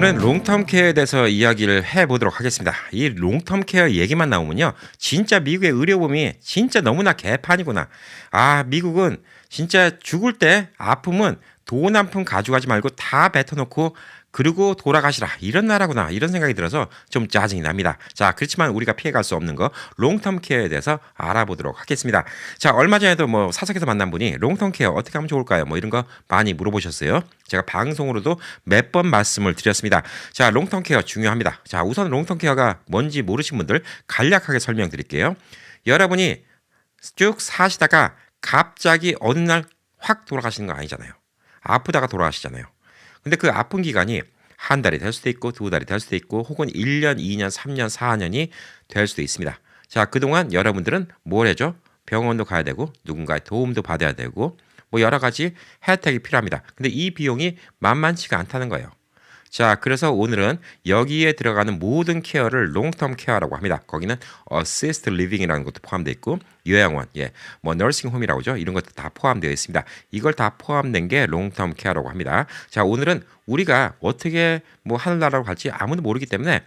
오늘은 롱텀 케어에 대해서 이야기를 해보도록 하겠습니다. 이 롱텀 케어 얘기만 나오면요. 진짜 미국의 의료보험이 진짜 너무나 개판이구나. 아, 미국은 진짜 죽을 때 아픔은 돈 한 푼 가져가지 말고 다 뱉어놓고 그리고 돌아가시라. 이런 나라구나. 이런 생각이 들어서 좀 짜증이 납니다. 자, 그렇지만 우리가 피해갈 수 없는 거 롱텀 케어에 대해서 알아보도록 하겠습니다. 자, 얼마 전에도 뭐 사석에서 만난 분이 롱텀 케어 어떻게 하면 좋을까요? 뭐 이런 거 많이 물어보셨어요. 제가 방송으로도 몇 번 말씀을 드렸습니다. 자, 롱텀 케어 중요합니다. 자, 우선 롱텀 케어가 뭔지 모르신 분들 간략하게 설명드릴게요. 여러분이 쭉 사시다가 갑자기 어느 날 확 돌아가시는 거 아니잖아요. 아프다가 돌아가시잖아요. 근데 그 아픈 기간이 한 달이 될 수도 있고 두 달이 될 수도 있고 혹은 1년, 2년, 3년, 4년이 될 수도 있습니다. 자, 그동안 여러분들은 뭘 해죠? 병원도 가야 되고 누군가의 도움도 받아야 되고 뭐 여러 가지 혜택이 필요합니다. 근데 이 비용이 만만치가 않다는 거예요. 자, 그래서 오늘은 여기에 들어가는 모든 케어를 롱텀 케어라고 합니다. 거기는 어시스트 리빙이라는 것도 포함되어 있고 요양원, 뭐 너싱홈이라고 하죠. 이런 것도 다 포함되어 있습니다. 이걸 다 포함된 게 롱텀 케어라고 합니다. 자, 오늘은 우리가 어떻게 뭐 하늘나라로 갈지 아무도 모르기 때문에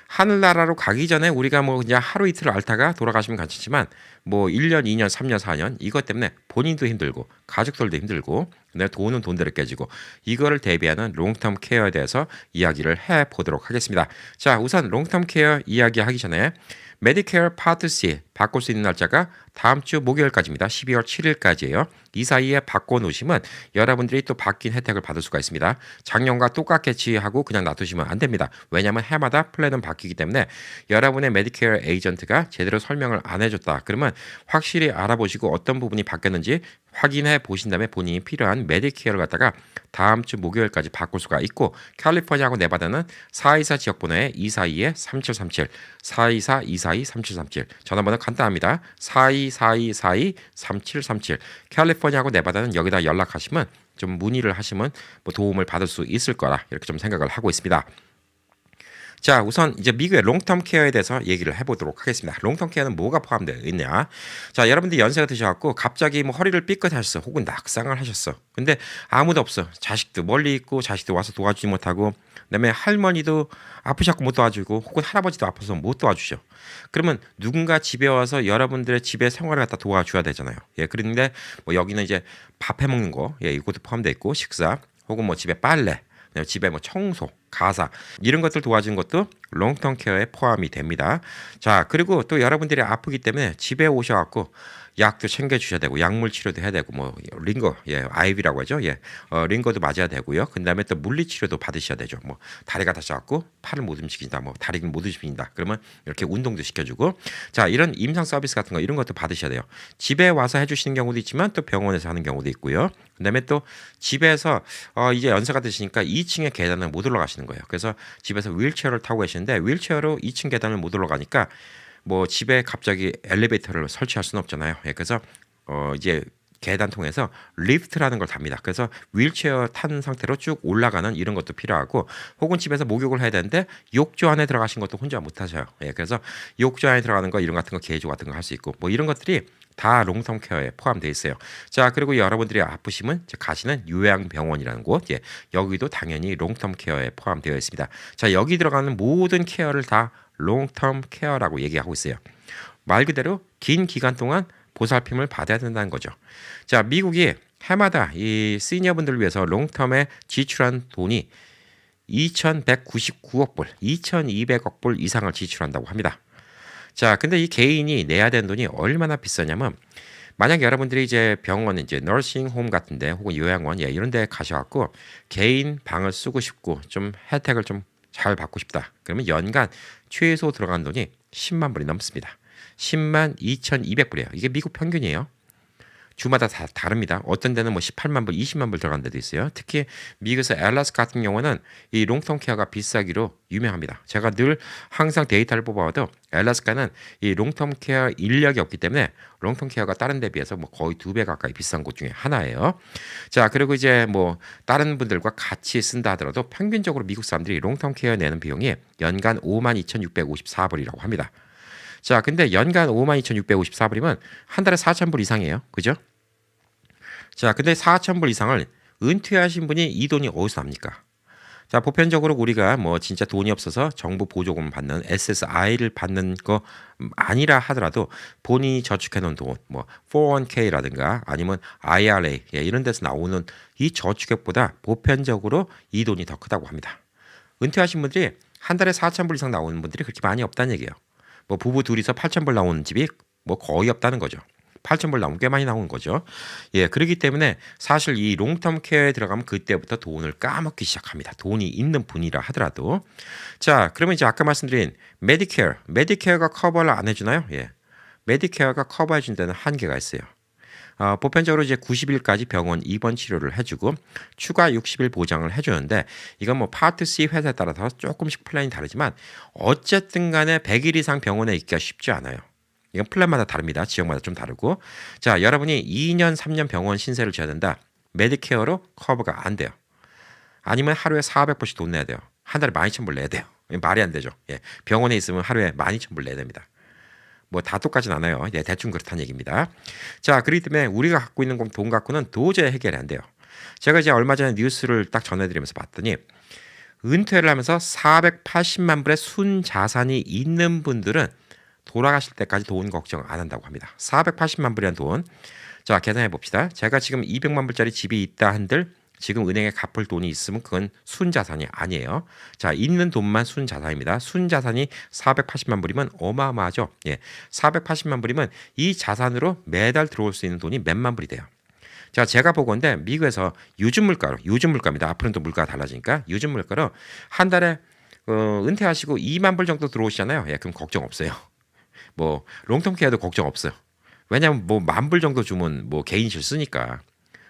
하늘나라로 가기 전에 우리가 뭐 그냥 하루 이틀 앓다가 돌아가시면 괜찮지만 뭐 1년, 2년, 3년, 4년 이것 때문에 본인도 힘들고 가족들도 힘들고 내 돈은 돈대로 깨지고 이거를 대비하는 롱텀 케어에 대해서 이야기를 해보도록 하겠습니다. 자, 우선 롱텀 케어 이야기하기 전에 메디케어 파트 C 바꿀 수 있는 날짜가 다음 주 목요일까지입니다. 12월 7일까지예요. 이 사이에 바꿔놓으시면 여러분들이 또 바뀐 혜택을 받을 수가 있습니다. 작년과 똑같겠지 하고 그냥 놔두시면 안 됩니다. 왜냐하면 해마다 플랜은 바뀌기 때문에 여러분의 메디케어 에이전트가 제대로 설명을 안 해줬다. 그러면 확실히 알아보시고 어떤 부분이 바뀌었는지 확인해 보신 다음에 본인이 필요한 메디케어를 갖다가 다음 주 목요일까지 바꿀 수가 있고 캘리포니아하고 네바다는 424 지역번호에 242-3737 424-242-3737 전화번호 간단합니다. 4242-42-3737 캘리포니아하고 네바다는 여기다 연락하시면 좀 문의를 하시면 뭐 도움을 받을 수 있을 거라 이렇게 좀 생각을 하고 있습니다. 자, 우선 이제 미국의 롱텀 케어에 대해서 얘기를 해보도록 하겠습니다. 롱텀 케어는 뭐가 포함되어 있냐? 자, 여러분들이 연세가 드셔갖고 갑자기 뭐 허리를 삐끗하셨어, 혹은 낙상을 하셨어. 근데 아무도 없어. 자식도 멀리 있고 자식도 와서 도와주지 못하고, 그다음에 할머니도 아프셨고 못 도와주고, 혹은 할아버지도 아파서 못 도와주셔. 그러면 누군가 집에 와서 여러분들의 집에 생활을 갖다 도와줘야 되잖아요. 그런데 뭐 여기는 이제 밥 해먹는 거, 이것도 포함되어 있고 식사, 혹은 뭐 집에 빨래. 집에 뭐 청소, 가사 이런 것들 도와주는 것도 롱텀 케어에 포함이 됩니다. 자, 그리고 또 여러분들이 아프기 때문에 집에 오셔갖고 약도 챙겨 주셔야 되고 약물 치료도 해야 되고 뭐 링거, 아이비라고 하죠. 링거도 맞아야 되고요. 그다음에 또 물리 치료도 받으셔야 되죠. 뭐 다리가 다쳐갖고 팔을 못 움직인다, 뭐 다리를 못 움직인다. 그러면 이렇게 운동도 시켜주고, 자, 이런 임상 서비스 같은 거 이런 것도 받으셔야 돼요. 집에 와서 해주시는 경우도 있지만 또 병원에서 하는 경우도 있고요. 그다음에 또 집에서 이제 연세가 드시니까 2층의 계단을 못 올라가시는 거예요. 그래서 집에서 휠체어를 타고 계시는데 휠체어로 2층 계단을 못 올라가니까 뭐 집에 갑자기 엘리베이터를 설치할 수는 없잖아요. 그래서 이제 계단 통해서 리프트라는 걸 답니다. 그래서 휠체어 탄 상태로 쭉 올라가는 이런 것도 필요하고, 혹은 집에서 목욕을 해야 되는데 욕조 안에 들어가신 것도 혼자 못 하셔요. 그래서 욕조 안에 들어가는 거 이런 같은 거 개조 같은 거 할 수 있고 뭐 이런 것들이 다 롱텀 케어에 포함되어 있어요. 자, 그리고 여러분들이 아프시면 가시는 요양병원이라는 곳, 여기도 당연히 롱텀 케어에 포함되어 있습니다. 자, 여기 들어가는 모든 케어를 다 롱텀 케어라고 얘기하고 있어요. 말 그대로 긴 기간 동안 보살핌을 받아야 된다는 거죠. 자, 미국이 해마다 이 시니어분들을 위해서 롱텀에 지출한 돈이 2,199억 불, 2,200억 불 이상을 지출한다고 합니다. 자, 근데 이 개인이 내야 되는 돈이 얼마나 비싸냐면, 만약 여러분들이 이제 병원, 이제 너싱홈 같은데 혹은 요양원 이런 데 가셔갖고 개인 방을 쓰고 싶고 좀 혜택을 좀 잘 받고 싶다. 그러면 연간 최소 들어간 돈이 10만 불이 넘습니다. 10만 2,200불이에요. 이게 미국 평균이에요. 주마다 다 다릅니다. 어떤 데는 뭐 18만 불, 20만 불 들어간 데도 있어요. 특히 미국에서 엘라스카 같은 경우는 이 롱텀 케어가 비싸기로 유명합니다. 제가 늘 항상 데이터를 뽑아와도 엘라스카는 이 롱텀 케어 인력이 없기 때문에 롱텀 케어가 다른 데 비해서 뭐 거의 2배 가까이 비싼 곳 중에 하나예요. 자, 그리고 이제 뭐 다른 분들과 같이 쓴다 하더라도 평균적으로 미국 사람들이 롱텀 케어 내는 비용이 연간 52,654불이라고 합니다. 자, 근데 연간 52,654불이면 한 달에 4,000불 이상이에요. 그죠? 자, 근데 4,000불 이상을 은퇴하신 분이 이 돈이 어디서 납니까? 자, 보편적으로 우리가 뭐 진짜 돈이 없어서 정부 보조금 받는 SSI를 받는 거 아니라 하더라도 본인이 저축해 놓은 돈, 뭐 401k라든가 아니면 IRA 이런 데서 나오는 이 저축액보다 보편적으로 이 돈이 더 크다고 합니다. 은퇴하신 분들이 한 달에 4,000불 이상 나오는 분들이 그렇게 많이 없다는 얘기예요. 뭐 부부 둘이서 8,000불 나오는 집이 뭐 거의 없다는 거죠. 8,000불 나오면 꽤 많이 나오는 거죠. 예, 그렇기 때문에 사실 이 롱텀 케어에 들어가면 그때부터 돈을 까먹기 시작합니다. 돈이 있는 분이라 하더라도. 자, 그러면 이제 아까 말씀드린 메디케어가 커버를 안 해주나요? 예, 메디케어가 커버해 준 데는 한계가 있어요. 보편적으로 이제 90일까지 병원 입원 치료를 해주고 추가 60일 보장을 해주는데 이건 뭐 파트 C 회사에 따라서 조금씩 플랜이 다르지만 어쨌든 간에 100일 이상 병원에 있기가 쉽지 않아요. 이건 플랜마다 다릅니다. 지역마다 좀 다르고. 자, 여러분이 2년, 3년 병원 신세를 져야 된다. 메디케어로 커버가 안 돼요. 아니면 하루에 400불씩 돈 내야 돼요. 한 달에 12,000불 내야 돼요. 말이 안 되죠. 예, 병원에 있으면 하루에 12,000불 내야 됩니다. 뭐 다 똑같진 않아요. 네, 대충 그렇다는 얘기입니다. 자, 그렇기 때문에 우리가 갖고 있는 돈 갖고는 도저히 해결이 안 돼요. 제가 이제 얼마 전에 뉴스를 딱 전해드리면서 봤더니 은퇴를 하면서 480만 불의 순자산이 있는 분들은 돌아가실 때까지 돈 걱정 안 한다고 합니다. 480만 불이란 돈. 자, 계산해 봅시다. 제가 지금 200만 불짜리 집이 있다 한들 지금 은행에 갚을 돈이 있으면 그건 순자산이 아니에요. 자, 있는 돈만 순자산입니다. 순자산이 480만 불이면 어마어마하죠. 예, 480만 불이면 이 자산으로 매달 들어올 수 있는 돈이 몇만 불이 돼요. 자, 제가 보건데 미국에서 요즘 물가입니다. 앞으로는 또 물가가 달라지니까 요즘 물가로 한 달에 은퇴하시고 2만 불 정도 들어오시잖아요. 예, 그럼 걱정 없어요. 뭐 롱텀 케어도 걱정 없어요. 왜냐하면 뭐 10,000불 정도 주면 뭐 개인실 쓰니까.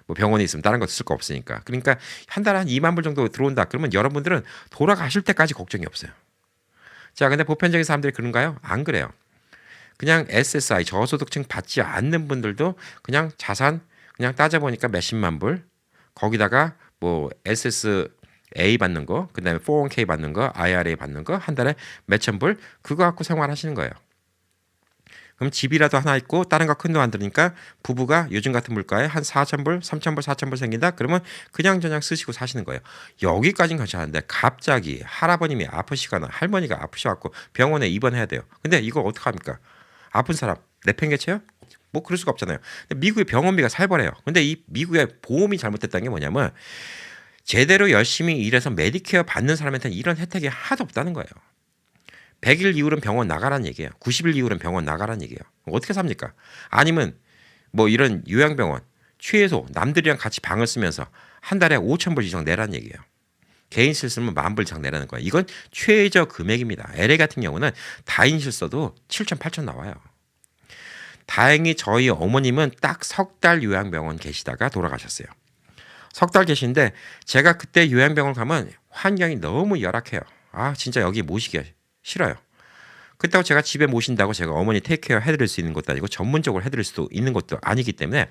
뭐 병원에 있으면 다른 거 쓸 거 없으니까. 그러니까 한 달에 한 2만 불 정도 들어온다. 그러면 여러분들은 돌아가실 때까지 걱정이 없어요. 자, 근데 보편적인 사람들이 그런가요? 안 그래요. 그냥 SSI 저소득층 받지 않는 분들도 그냥 자산 그냥 따져보니까 몇십만 불 거기다가 뭐 SSA 받는 거 그다음에 401k 받는 거 IRA 받는 거 한 달에 몇천 불 그거 갖고 생활하시는 거예요. 그럼 집이라도 하나 있고 다른 거 큰 돈 안 들으니까 부부가 요즘 같은 물가에 한 4,000불, 3,000불, 4,000불 생긴다? 그러면 그냥저냥 쓰시고 사시는 거예요. 여기까지는 괜찮은데 갑자기 할아버님이 아프시거나 할머니가 아프셔갖고 병원에 입원해야 돼요. 근데 이거 어떡합니까? 아픈 사람 내팽개쳐요? 뭐 그럴 수가 없잖아요. 근데 미국의 병원비가 살벌해요. 근데 이 미국의 보험이 잘못됐다는 게 뭐냐면 제대로 열심히 일해서 메디케어 받는 사람한테는 이런 혜택이 하나도 없다는 거예요. 100일 이후로는 병원 나가라는 얘기예요. 90일 이후로는 병원 나가라는 얘기예요. 어떻게 삽니까? 아니면 뭐 이런 요양병원 최소 남들이랑 같이 방을 쓰면서 한 달에 5,000불 이상 내라는 얘기예요. 개인실 쓰면 10,000불 이상 내라는 거예요. 이건 최저 금액입니다. LA 같은 경우는 다인실 써도 7,000, 8,000 나와요. 다행히 저희 어머님은 딱 석 달 요양병원 계시다가 돌아가셨어요. 석 달 계신데 제가 그때 요양병원 가면 환경이 너무 열악해요. 아, 진짜 여기 모시기가 싫어요. 그렇다고 제가 집에 모신다고 제가 어머니 테이크케어 해드릴 수 있는 것도 아니고 전문적으로 해드릴 수도 있는 것도 아니기 때문에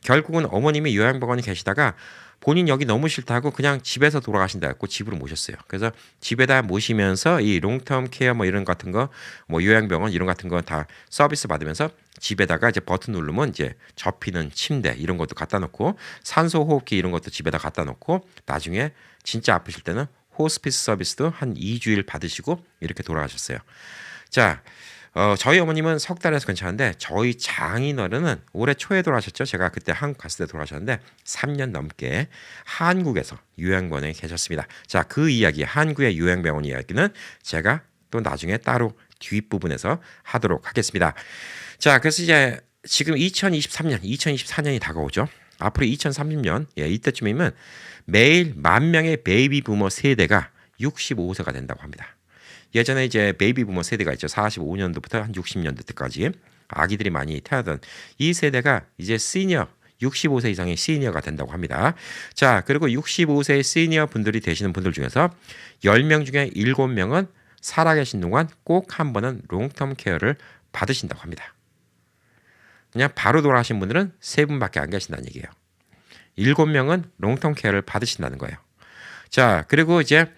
결국은 어머님이 요양병원에 계시다가 본인 여기 너무 싫다고 그냥 집에서 돌아가신다 했고 집으로 모셨어요. 그래서 집에다 모시면서 이 롱텀 케어 뭐 이런 같은 거 뭐 요양병원 이런 같은 거 다 서비스 받으면서 집에다가 이제 버튼 누르면 이제 접히는 침대 이런 것도 갖다 놓고 산소 호흡기 이런 것도 집에다 갖다 놓고 나중에 진짜 아프실 때는 호스피스 서비스도 한 2주일 받으시고 이렇게 돌아가셨어요. 자, 저희 어머님은 석 달에서 괜찮은데 저희 장인어른은 올해 초에 돌아가셨죠. 제가 그때 한국 갔을 때 돌아가셨는데 3년 넘게 한국에서 요양병원에 계셨습니다. 자, 그 이야기 한국의 요양병원 이야기는 제가 또 나중에 따로 뒷부분에서 하도록 하겠습니다. 자, 그래서 이제 지금 2024년이 다가오죠. 앞으로 2030년 이때쯤이면 매일 10,000명의 베이비 부머 세대가 65세가 된다고 합니다. 예전에 이제 베이비 부머 세대가 있죠. 45년도부터 한 60년도 때까지 아기들이 많이 태어나던 이 세대가 이제 시니어 65세 이상의 시니어가 된다고 합니다. 자, 그리고 65세의 시니어 분들이 되시는 분들 중에서 10명 중에 7명은 살아계신 동안 꼭 한 번은 롱텀 케어를 받으신다고 합니다. 그냥 바로 돌아가신 분들은 3분밖에 안 계신다는 얘기예요. 7명은 롱텀 케어를 받으신다는 거예요. 자, 그리고 이제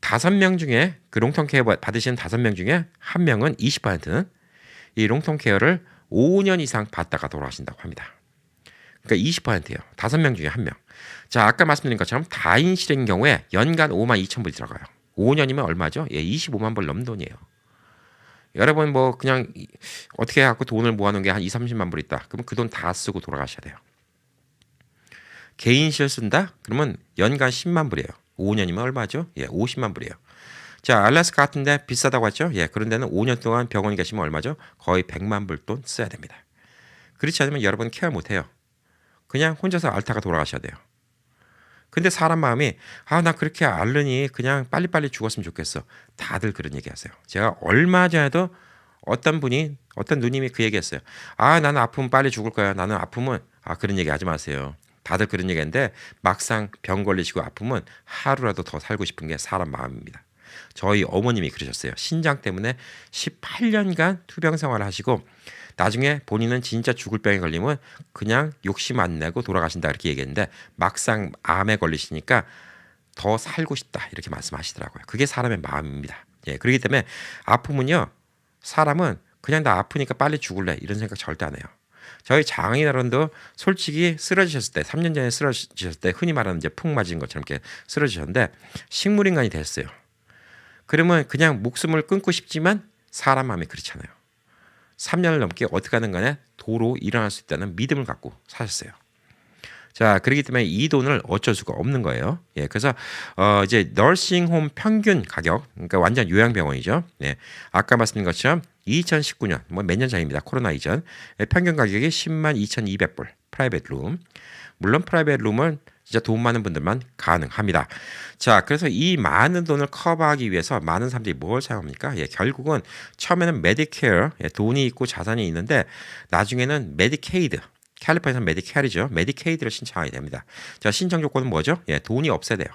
5명 중에 그 롱텀 케어 받으신 5명 중에 1명은 20%는 이 롱텀 케어를 5년 이상 받다가 돌아가신다고 합니다. 그러니까 20%예요. 5명 중에 1명. 자, 아까 말씀드린 것처럼 다인실인 경우에 연간 5만 2천 불이 들어가요. 5년이면 얼마죠? 예, 25만 불 넘는 돈이에요. 여러분 뭐 그냥 어떻게 해갖고 돈을 모아놓은 게 한 2, 30만 불 있다. 그러면 그 돈 다 쓰고 돌아가셔야 돼요. 개인실 쓴다? 그러면 연간 10만 불이에요. 5년이면 얼마죠? 예, 50만 불이에요. 자, 알래스카 같은데 비싸다고 했죠? 예, 그런 데는 5년 동안 병원에 계시면 얼마죠? 거의 100만 불 돈 써야 됩니다. 그렇지 않으면 여러분 케어 못해요. 그냥 혼자서 앓다가 돌아가셔야 돼요. 근데 사람 마음이 나 그렇게 앓으니 그냥 빨리빨리 죽었으면 좋겠어. 다들 그런 얘기 하세요. 제가 얼마 전에도 어떤 누님이 그 얘기 했어요. 나는 아프면 빨리 죽을 거야. 나는 아프면 그런 얘기 하지 마세요. 다들 그런 얘기인데 막상 병 걸리시고 아프면 하루라도 더 살고 싶은 게 사람 마음입니다. 저희 어머님이 그러셨어요. 신장 때문에 18년간 투병 생활을 하시고 나중에 본인은 진짜 죽을 병에 걸리면 그냥 욕심 안 내고 돌아가신다 이렇게 얘기했는데 막상 암에 걸리시니까 더 살고 싶다 이렇게 말씀하시더라고요. 그게 사람의 마음입니다. 예, 그렇기 때문에 아프면요 사람은 그냥 나 아프니까 빨리 죽을래 이런 생각 절대 안 해요. 저희 장인어른도 솔직히 쓰러지셨을 때 3년 전에 쓰러지셨을 때 흔히 말하는 이제 푹 맞은 것처럼 이렇게 쓰러지셨는데 식물인간이 됐어요. 그러면 그냥 목숨을 끊고 싶지만 사람 마음이 그렇잖아요. 3년을 넘게 어떻게 하든 간에 도로 일어날 수 있다는 믿음을 갖고 사셨어요. 자, 그렇기 때문에 이 돈을 어쩔 수가 없는 거예요. 예, 그래서 이제 너싱홈 평균 가격, 그러니까 완전 요양병원이죠. 예, 아까 말씀드린 것처럼 2019년 뭐 몇 년 전입니다. 코로나 이전 평균 가격이 10만 2,200불 프라이빗 룸. 물론 프라이빗 룸은 진짜 돈 많은 분들만 가능합니다. 자, 그래서 이 많은 돈을 커버하기 위해서 많은 사람들이 뭘 사용합니까? 예, 결국은 처음에는 메디케어, 돈이 있고 자산이 있는데 나중에는 메디케이드, 캘리포니아에서는 메디케어이죠. 메디케이드를 신청하게 됩니다. 자, 신청 조건은 뭐죠? 예, 돈이 없어야 돼요.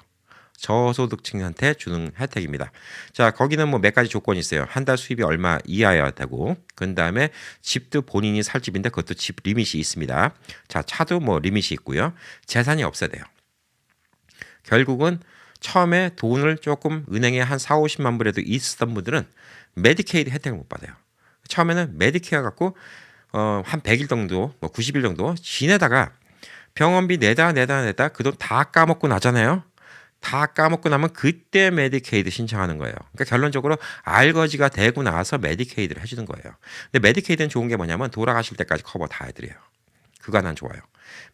저소득층한테 주는 혜택입니다. 자, 거기는 뭐 몇 가지 조건이 있어요. 한 달 수입이 얼마 이하여야 되고, 그 다음에 집도 본인이 살 집인데 그것도 집 리밋이 있습니다. 자, 차도 뭐 리밋이 있고요. 재산이 없어야 돼요. 결국은 처음에 돈을 조금 은행에 한 4, 50만 불에도 있었던 분들은 메디케이드 혜택을 못 받아요. 처음에는 메디케어 갖고 한 100일 정도, 뭐 90일 정도 지내다가 병원비 내다 그 돈 다 까먹고 나잖아요. 다 까먹고 나면 그때 메디케이드 신청하는 거예요. 그러니까 결론적으로 알거지가 되고 나서 메디케이드를 해주는 거예요. 근데 메디케이드는 좋은 게 뭐냐면 돌아가실 때까지 커버 다 해드려요. 그거 난 좋아요.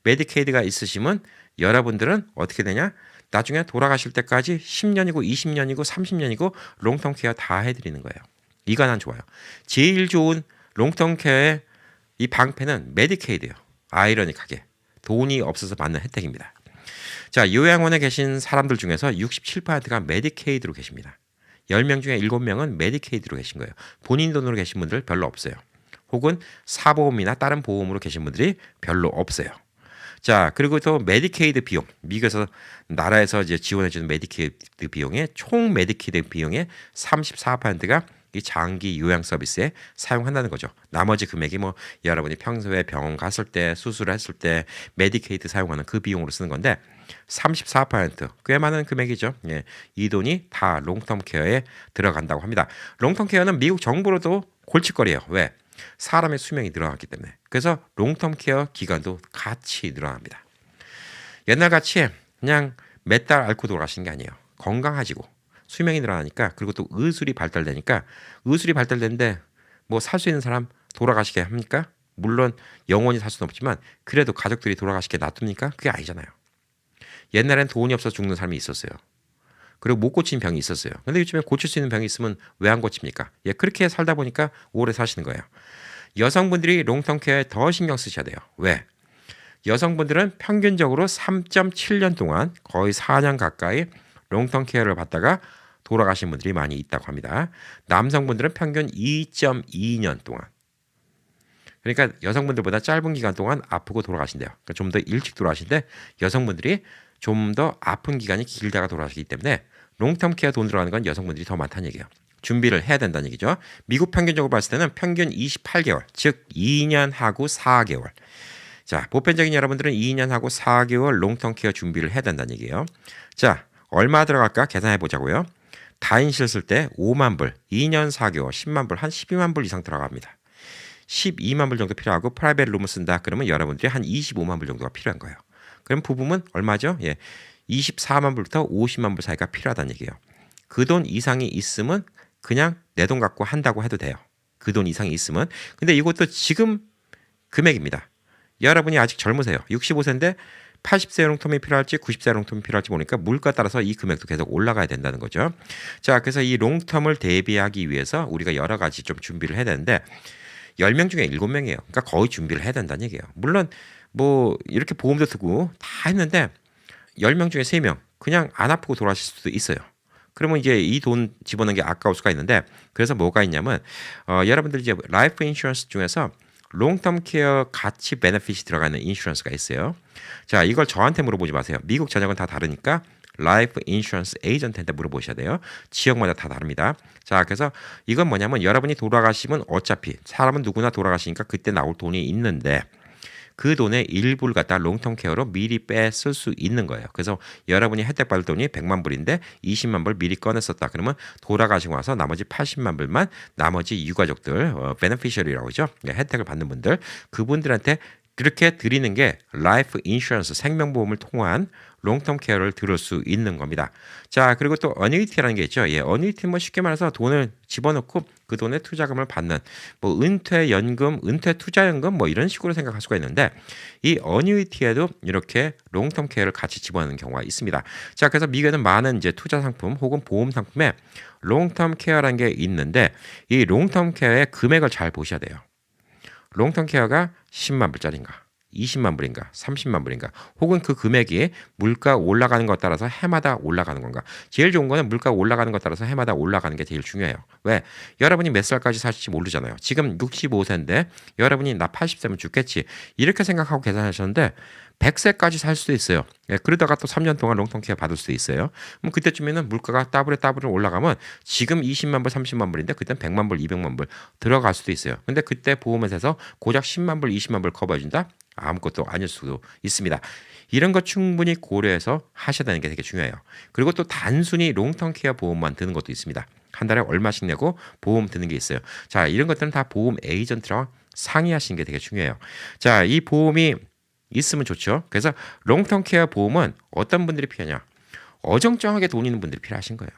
메디케이드가 있으시면 여러분들은 어떻게 되냐? 나중에 돌아가실 때까지 10년이고 20년이고 30년이고 롱텀 케어 다 해드리는 거예요. 이거 난 좋아요. 제일 좋은 롱텀 케어의 이 방패는 메디케이드예요. 아이러니하게 돈이 없어서 받는 혜택입니다. 자, 요양원에 계신 사람들 중에서 67%가 메디케이드로 계십니다. 10명 중에 7명은 메디케이드로 계신 거예요. 본인 돈으로 계신 분들 별로 없어요. 혹은 사보험이나 다른 보험으로 계신 분들이 별로 없어요. 자, 그리고 또 메디케이드 비용, 미국에서 나라에서 이제 지원해주는 메디케이드 비용의 총 메디케이드 비용의 34%가 이 장기 요양 서비스에 사용한다는 거죠. 나머지 금액이 뭐 여러분이 평소에 병원 갔을 때 수술을 했을 때 메디케이드 사용하는 그 비용으로 쓰는 건데 34%꽤 많은 금액이죠. 예, 이 돈이 다 롱텀 케어에 들어간다고 합니다. 롱텀 케어는 미국 정부로도 골칫거리예요. 왜? 사람의 수명이 늘어났기 때문에. 그래서 롱텀 케어 기간도 같이 늘어납니다. 옛날같이 그냥 몇 달 앓고 돌아가시는 게 아니에요. 건강하시고 수명이 늘어나니까 그리고 또 의술이 발달되니까 의술이 발달되는데 뭐 살 수 있는 사람 돌아가시게 합니까? 물론 영원히 살 수는 없지만 그래도 가족들이 돌아가시게 놔둡니까? 그게 아니잖아요. 옛날엔 돈이 없어서 죽는 사람이 있었어요. 그리고 못 고친 병이 있었어요. 근데 요즘에 고칠 수 있는 병이 있으면 왜 안 고칩니까? 예, 그렇게 살다 보니까 오래 사시는 거예요. 여성분들이 롱텀 케어에 더 신경 쓰셔야 돼요. 왜? 여성분들은 평균적으로 3.7년 동안 거의 4년 가까이 롱텀 케어를 받다가 돌아가신 분들이 많이 있다고 합니다. 남성분들은 평균 2.2년 동안. 그러니까 여성분들보다 짧은 기간 동안 아프고 돌아가신대요. 그러니까 좀 더 일찍 돌아가신데 여성분들이 좀 더 아픈 기간이 길다가 돌아가시기 때문에 롱텀 케어 돈 들어가는 건 여성분들이 더 많다는 얘기예요. 준비를 해야 된다는 얘기죠. 미국 평균적으로 봤을 때는 평균 28개월, 즉 2년하고 4개월. 자, 보편적인 여러분들은 2년하고 4개월 롱텀 케어 준비를 해야 된다는 얘기예요. 자, 얼마 들어갈까 계산해 보자고요. 다인실 쓸 때 5만 불, 2년 4개월, 10만 불, 한 12만 불 이상 들어갑니다. 12만 불 정도 필요하고 프라이빗 룸을 쓴다 그러면 여러분들이 한 25만 불 정도가 필요한 거예요. 그럼 부부는 얼마죠? 예. 24만 불부터 50만 불 사이가 필요하다는 얘기예요. 그 돈 이상이 있으면 그냥 내 돈 갖고 한다고 해도 돼요. 그 돈 이상이 있으면. 근데 이것도 지금 금액입니다. 여러분이 아직 젊으세요. 65세인데 80세 롱텀이 필요할지 90세 롱텀이 필요할지 모르니까 물가 따라서 이 금액도 계속 올라가야 된다는 거죠. 자, 그래서 이 롱텀을 대비하기 위해서 우리가 여러 가지 좀 준비를 해야 되는데 10명 중에 7명이에요. 그러니까 거의 준비를 해야 된다는 얘기예요. 물론 뭐 이렇게 보험도 드고 다 했는데 10명 중에 3명 그냥 안 아프고 돌아가실 수도 있어요. 그러면 이제 이 돈 집어넣는 게 아까울 수가 있는데 그래서 뭐가 있냐면 여러분들 이제 라이프 인슈런스 중에서 롱텀 케어 가치 베네핏이 들어가 있는 인슈런스가 있어요. 자, 이걸 저한테 물어보지 마세요. 미국 전역은 다 다르니까 라이프 인슈런스 에이전트한테 물어보셔야 돼요. 지역마다 다 다릅니다. 자, 그래서 이건 뭐냐면 여러분이 돌아가시면 어차피 사람은 누구나 돌아가시니까 그때 나올 돈이 있는데 그 돈의 일부를 갖다 롱텀 케어로 미리 뺐을 수 있는 거예요. 그래서 여러분이 혜택 받을 돈이 100만 불인데 20만 불 미리 꺼냈었다. 그러면 돌아가시고 나서 나머지 80만 불만 나머지 유가족들, 베네피셔리라고 하죠. 혜택을 받는 분들, 그분들한테 그렇게 드리는 게 라이프 인슈런스 생명보험을 통한 롱텀 케어를 들을 수 있는 겁니다. 자, 그리고 또 어니티라는 게 있죠. 예, 어니티 뭐 쉽게 말해서 돈을 집어넣고 그 돈의 투자금을 받는 뭐 은퇴연금, 은퇴투자연금 뭐 이런 식으로 생각할 수가 있는데 이 어니티에도 이렇게 롱텀 케어를 같이 집어넣는 경우가 있습니다. 자, 그래서 미국에는 많은 이제 투자 상품 혹은 보험 상품에 롱텀 케어라는 게 있는데 이 롱텀 케어의 금액을 잘 보셔야 돼요. 롱텀 케어가 10만 불짜리인가 20만 불인가 30만 불인가 혹은 그 금액이 물가 올라가는 것 따라서 해마다 올라가는 건가. 제일 좋은 거는 물가 올라가는 것 따라서 해마다 올라가는 게 제일 중요해요. 왜? 여러분이 몇 살까지 사실지 모르잖아요. 지금 65세인데 여러분이 나 80세면 죽겠지 이렇게 생각하고 계산하셨는데 100세까지 살 수도 있어요. 예, 그러다가 또 3년 동안 롱텀 케어 받을 수도 있어요. 그럼 그때쯤에는 물가가 따블에 올라가면 지금 20만 불, 30만 불인데 그땐 100만 불, 200만 불 들어갈 수도 있어요. 근데 그때 보험에서 고작 10만 불, 20만 불 커버해준다? 아무것도 아닐 수도 있습니다. 이런 거 충분히 고려해서 하셔야 되는 게 되게 중요해요. 그리고 또 단순히 롱텀 케어 보험만 드는 것도 있습니다. 한 달에 얼마씩 내고 보험 드는 게 있어요. 자, 이런 것들은 다 보험 에이전트랑 상의하시는 게 되게 중요해요. 자, 이 보험이 있으면 좋죠. 그래서 롱텀 케어 보험은 어떤 분들이 필요하냐? 어정쩡하게 돈 있는 분들이 필요하신 거예요.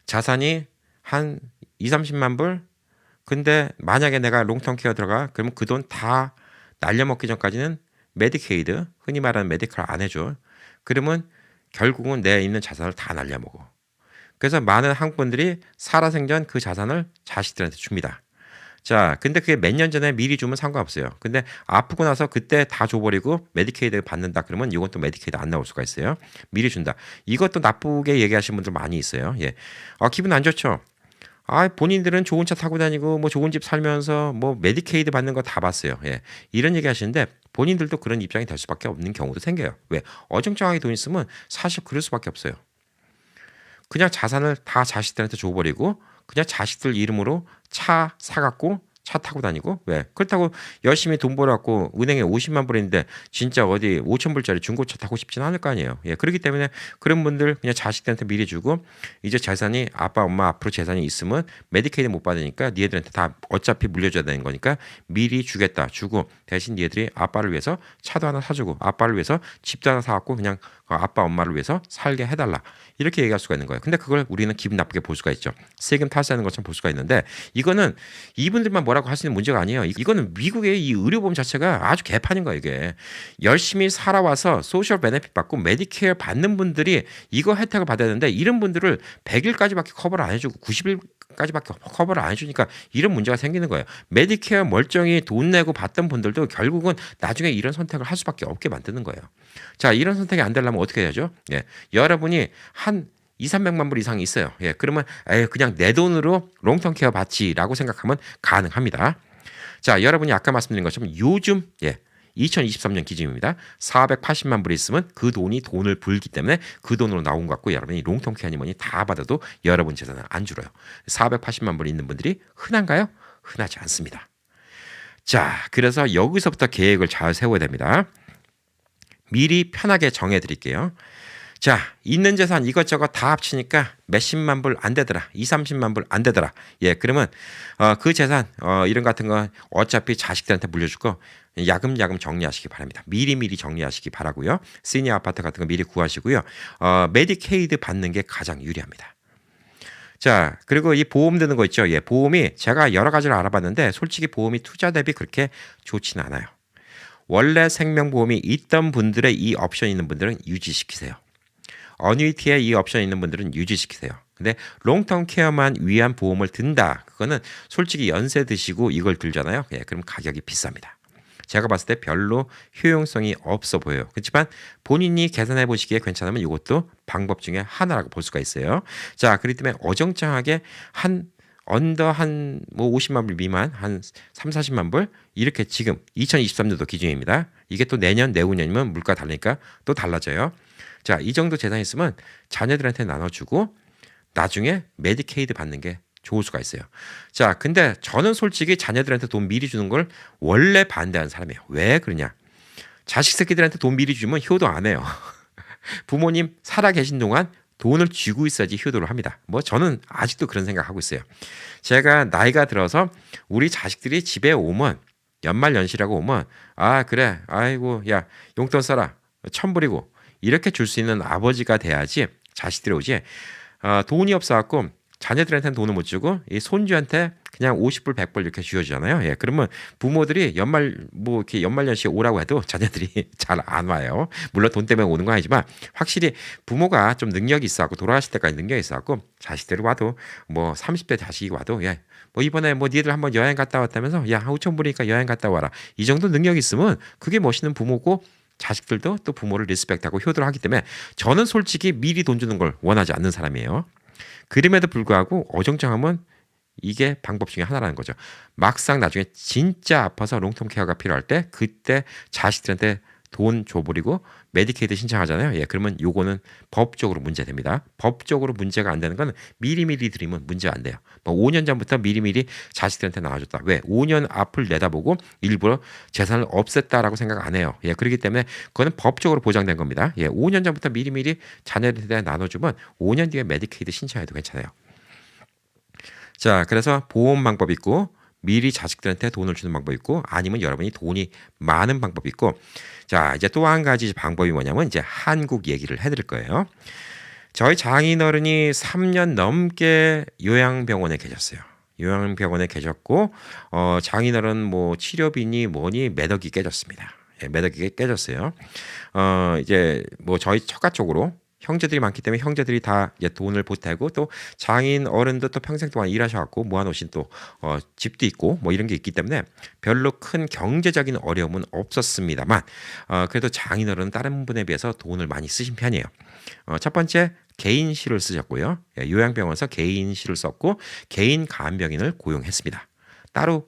자산이 한 2, 30만 불? 근데 만약에 내가 롱텀 케어 들어가 그러면 그 돈 다 날려먹기 전까지는 메디케이드, 흔히 말하는 메디컬 안 해줘. 그러면 결국은 내 있는 자산을 다 날려먹어. 그래서 많은 한국 분들이 살아생전 그 자산을 자식들한테 줍니다. 자, 근데 그게 몇 년 전에 미리 주면 상관없어요. 근데 아프고 나서 그때 다 줘버리고 메디케이드 받는다 그러면 이건 또 메디케이드 안 나올 수가 있어요. 미리 준다. 이것도 나쁘게 얘기하시는 분들 많이 있어요. 예. 기분 안 좋죠? 본인들은 좋은 차 타고 다니고 뭐 좋은 집 살면서 뭐 메디케이드 받는 거 다 봤어요. 예. 이런 얘기 하시는데 본인들도 그런 입장이 될 수밖에 없는 경우도 생겨요. 왜? 어정쩡하게 돈 있으면 사실 그럴 수밖에 없어요. 그냥 자산을 다 자식들한테 줘버리고 그냥 자식들 이름으로 차 사갖고 차 타고 다니고 왜? 그렇다고 열심히 돈 벌어갖고 은행에 50만 불인데 진짜 어디 5천 불짜리 중고차 타고 싶지는 않을 거 아니에요. 예, 그렇기 때문에 그런 분들 그냥 자식들한테 미리 주고 이제 재산이 아빠 엄마 앞으로 재산이 있으면 메디케이드 못 받으니까 니네들한테 다 어차피 물려줘야 되는 거니까 미리 주겠다 주고 대신 니네들이 아빠를 위해서 차도 하나 사주고 아빠를 위해서 집도 하나 사갖고 그냥 아빠 엄마를 위해서 살게 해달라 이렇게 얘기할 수가 있는 거예요. 근데 그걸 우리는 기분 나쁘게 볼 수가 있죠. 세금 탈세하는 것처럼 볼 수가 있는데 이거는 이분들만 뭐라고 할 수 있는 문제가 아니에요. 이거는 미국의 이 의료보험 자체가 아주 개판인 거예요. 이게 열심히 살아와서 소셜 베네핏 받고 메디케어 받는 분들이 이거 혜택을 받아야 되는데 이런 분들을 100일까지밖에 커버를 안 해주고 90일까지밖에 커버를 안 해주니까 이런 문제가 생기는 거예요. 메디케어 멀쩡히 돈 내고 받던 분들도 결국은 나중에 이런 선택을 할 수밖에 없게 만드는 거예요. 자, 이런 선택이 안 되려면 어떻게 해야죠? 예, 여러분이 한 2, 300만 불 이상이 있어요. 예, 그러면 그냥 내 돈으로 롱텀 케어 받지라고 생각하면 가능합니다. 자, 여러분이 아까 말씀드린 것처럼 요즘 2023년 기준입니다. 480만 불이 있으면 그 돈이 돈을 불기 때문에 그 돈으로 나온 것 같고 여러분이 롱텀 케어니 뭐니 다 받아도 여러분 재산은 안 줄어요. 480만 불이 있는 분들이 흔한가요? 흔하지 않습니다. 자, 그래서 여기서부터 계획을 잘 세워야 됩니다. 미리 편하게 정해 드릴게요. 자, 있는 재산 이것저것 다 합치니까 몇십만 불 안 되더라. 2, 30만 불 안 되더라. 예, 그러면 그 재산 이런 같은 거 어차피 자식들한테 물려줄 거 야금야금 정리하시기 바랍니다. 미리미리 정리하시기 바라고요. 시니어 아파트 같은 거 미리 구하시고요. 메디케이드 받는 게 가장 유리합니다. 자, 그리고 이 보험 드는 거 있죠. 예, 보험이 제가 여러 가지를 알아봤는데 솔직히 보험이 투자 대비 그렇게 좋지는 않아요. 원래 생명보험이 있던 분들의 이 옵션 있는 분들은 유지시키세요. 어뉴이티에 이 옵션 있는 분들은 유지시키세요. 근데 롱텀 케어만 위한 보험을 든다. 그거는 솔직히 연세 드시고 이걸 들잖아요. 예, 그럼 가격이 비쌉니다. 제가 봤을 때 별로 효용성이 없어 보여요. 그렇지만 본인이 계산해 보시기에 괜찮으면 이것도 방법 중에 하나라고 볼 수가 있어요. 자, 그렇기 때문에 어정쩡하게 언더 한 뭐 50만 불 미만 한 3, 40만 불 이렇게 지금 2023년도 기준입니다. 이게 또 내년, 내후년이면 물가 다르니까 또 달라져요. 자, 이 정도 재산 있으면 자녀들한테 나눠주고 나중에 메디케이드 받는 게 좋을 수가 있어요. 자, 근데 저는 솔직히 자녀들한테 돈 미리 주는 걸 원래 반대하는 사람이에요. 왜 그러냐? 자식 새끼들한테 돈 미리 주면 효도 안 해요. 부모님 살아 계신 동안 돈을 쥐고 있어야지 효도를 합니다. 뭐 저는 아직도 그런 생각하고 있어요. 제가 나이가 들어서 우리 자식들이 집에 오면 연말연시라고 오면 아 그래 아이고 야 용돈 써라 천불이고 이렇게 줄 수 있는 아버지가 돼야지 자식들이 오지. 돈이 없어갖고 자녀들한테는 돈을 못 주고 이 손주한테 그냥 50불 100불 이렇게 쥐어주잖아요. 예, 그러면 부모들이 이렇게 연말연시에 오라고 해도 자녀들이 잘 안 와요. 물론 돈 때문에 오는 건 아니지만 확실히 부모가 좀 능력이 있어갖고 돌아가실 때까지 능력이 있어갖고 자식들이 와도 뭐 30대 자식이 와도 야, 뭐 이번에 뭐 니들 한번 여행 갔다 왔다면서 야 5천 불이니까 여행 갔다 와라. 이 정도 능력이 있으면 그게 멋있는 부모고 자식들도 또 부모를 리스펙트하고 효도를 하기 때문에 저는 솔직히 미리 돈 주는 걸 원하지 않는 사람이에요. 그럼에도 불구하고 어정쩡하면 이게 방법 중에 하나라는 거죠. 막상 나중에 진짜 아파서 롱텀 케어가 필요할 때 그때 자식들한테 돈 줘버리고 메디케이드 신청하잖아요. 예, 그러면 요거는 법적으로 문제됩니다. 법적으로 문제가 안 되는 건 미리미리 드리면 문제가 안 돼요. 뭐 5년 전부터 미리미리 자식들한테 나눠줬다. 왜? 5년 앞을 내다보고 일부러 재산을 없앴다라고 생각 안 해요. 예, 그렇기 때문에 그거는 법적으로 보장된 겁니다. 예, 5년 전부터 미리미리 자녀들한테 나눠주면 5년 뒤에 메디케이드 신청해도 괜찮아요. 자, 그래서 보험 방법 있고 미리 자식들한테 돈을 주는 방법 있고 아니면 여러분이 돈이 많은 방법이 있고 자 이제 또 한 가지 방법이 뭐냐면 이제 한국 얘기를 해드릴 거예요. 저희 장인어른이 3년 넘게 요양병원에 계셨어요. 요양병원에 계셨고 장인어른 뭐 치료비니 뭐니 매덕이 깨졌습니다. 예, 매덕이 깨졌어요. 이제 뭐 저희 처가 쪽으로 형제들이 많기 때문에 형제들이 다 이제 돈을 보태고 또 장인 어른도 또 평생 동안 일하셔갖고 모아놓으신 또 집도 있고 뭐 이런 게 있기 때문에 별로 큰 경제적인 어려움은 없었습니다만 그래도 장인 어른은 다른 분에 비해서 돈을 많이 쓰신 편이에요. 첫 번째 개인실을 쓰셨고요. 요양병원에서 개인실을 썼고 개인 간병인을 고용했습니다. 따로